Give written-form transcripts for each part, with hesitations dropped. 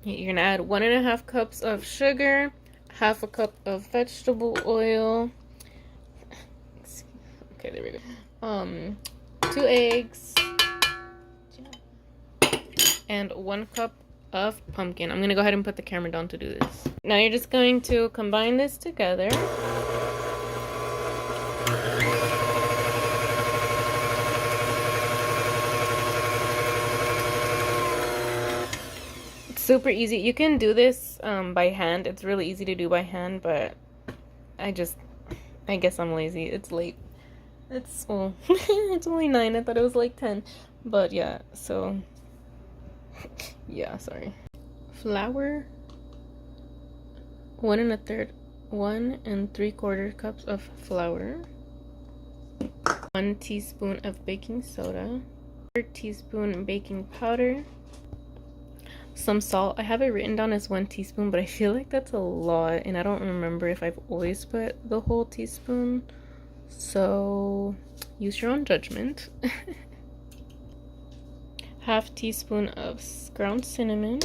You're gonna add 1.5 cups of sugar, half a cup of vegetable oil. Okay, there we go. 2 eggs and 1 cup of pumpkin. I'm gonna go ahead and put the camera down to do this. Now you're just going to combine this together. It's super easy. You can do this by hand. It's really easy to do by hand, but I guess I'm lazy. It's late. It's it's only 9. I thought it was like 10. But yeah, so yeah, sorry. Flour, 1 3/4 cups of flour, 1 teaspoon of baking soda, 1 teaspoon baking powder, some salt. I have it written down as 1 teaspoon, but I feel like that's a lot, and I don't remember if I've always put the whole teaspoon, so use your own judgment. Half teaspoon of ground cinnamon,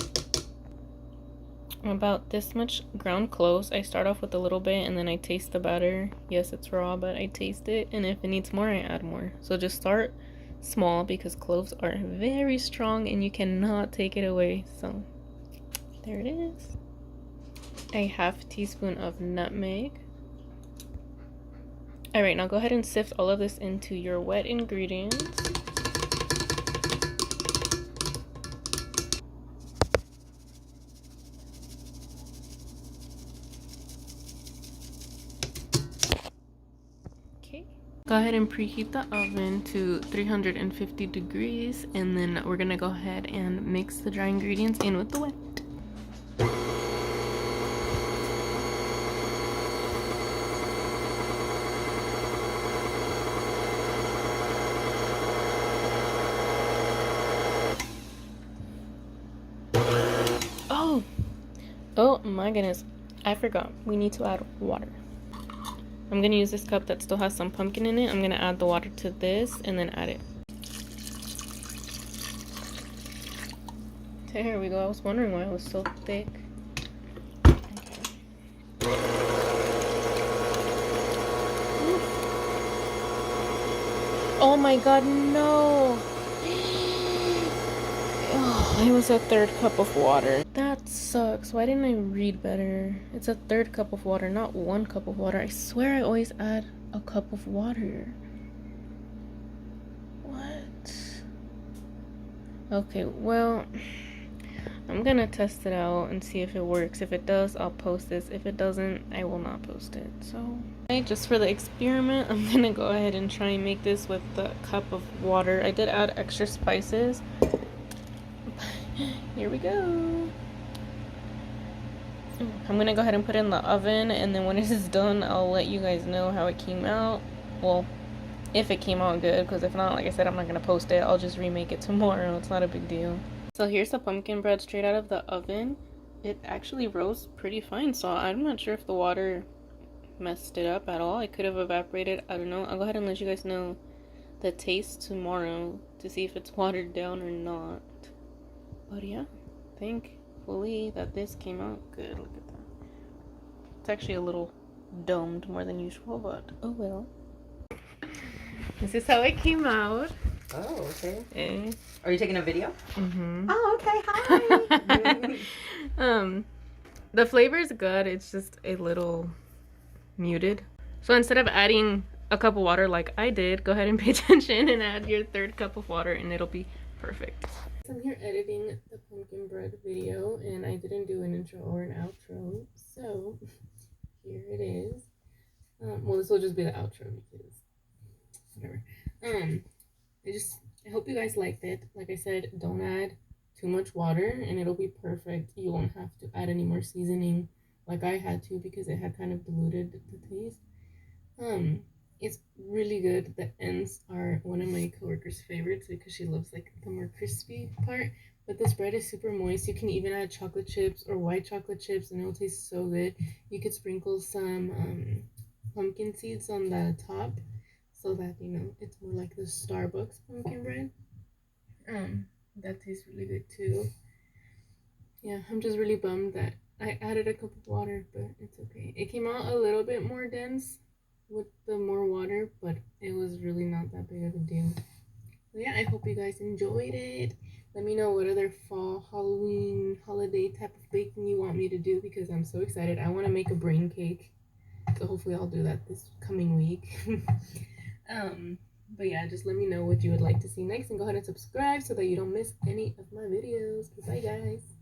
about this much ground cloves. I start off with a little bit and then I taste the batter. Yes, it's raw, but I taste it, and if it needs more, I add more. So just start small because cloves are very strong and you cannot take it away. So there it is. A half teaspoon of nutmeg. All right, now go ahead and sift all of this into your wet ingredients. Go ahead and preheat the oven to 350 degrees, and then we're gonna go ahead and mix the dry ingredients in with the wet. Oh my goodness, I forgot. We need to add water. I'm gonna use this cup that still has some pumpkin in it. I'm gonna add the water to this and then add it. There we go. I was wondering why it was so thick. Oh my god, no! Oh, it was a 1/3 cup of water. That sucks. Why didn't I read better? It's a 1/3 cup of water, not 1 cup of water. I swear I always add a cup of water. What? Okay, well, I'm gonna test it out and see if it works. If it does, I'll post this. If it doesn't, I will not post it. So, just for the experiment, I'm gonna go ahead and try and make this with the cup of water. I did add extra spices. Here we go. I'm gonna go ahead and put it in the oven, and then when it is done, I'll let you guys know how it came out. Well, if it came out good, because if not, like I said, I'm not gonna post it. I'll just remake it tomorrow. It's not a big deal. So here's the pumpkin bread straight out of the oven. It actually rose pretty fine, so I'm not sure if the water messed it up at all. It could have evaporated. I don't know. I'll go ahead and let you guys know the taste tomorrow to see if it's watered down or not. But yeah, thankfully that this came out good. Look at that. It's actually a little domed more than usual, but oh well. This is how it came out. Oh, okay. Eh. Are you taking a video? Mm-hmm. Oh, okay. Hi. The flavor is good. It's just a little muted. So instead of adding a cup of water like I did, go ahead and pay attention and add your 1/3 cup of water, and it'll be perfect. I'm here editing the pumpkin bread video, and I didn't do an intro or an outro, so here it is. Well, this will just be the outro because whatever. I hope you guys liked it. Like I said, don't add too much water, and it'll be perfect. You won't have to add any more seasoning like I had to because it had kind of diluted the taste. It's really good. The ends are one of my coworkers' favorites because she loves like the more crispy part. But this bread is super moist. You can even add chocolate chips or white chocolate chips, and it'll taste so good. You could sprinkle some pumpkin seeds on the top so that it's more like the Starbucks pumpkin bread. That tastes really good too. yeah, I'm just really bummed that I added a cup of water, but it's okay. It came out a little bit more dense with the more water, but it was really not that big of a deal. So yeah, I hope you guys enjoyed it. Let me know what other fall, Halloween, holiday type of baking you want me to do because I'm so excited. I want to make a brain cake. So hopefully I'll do that this coming week. But yeah, just let me know what you would like to see next and go ahead and subscribe so that you don't miss any of my videos. Bye guys.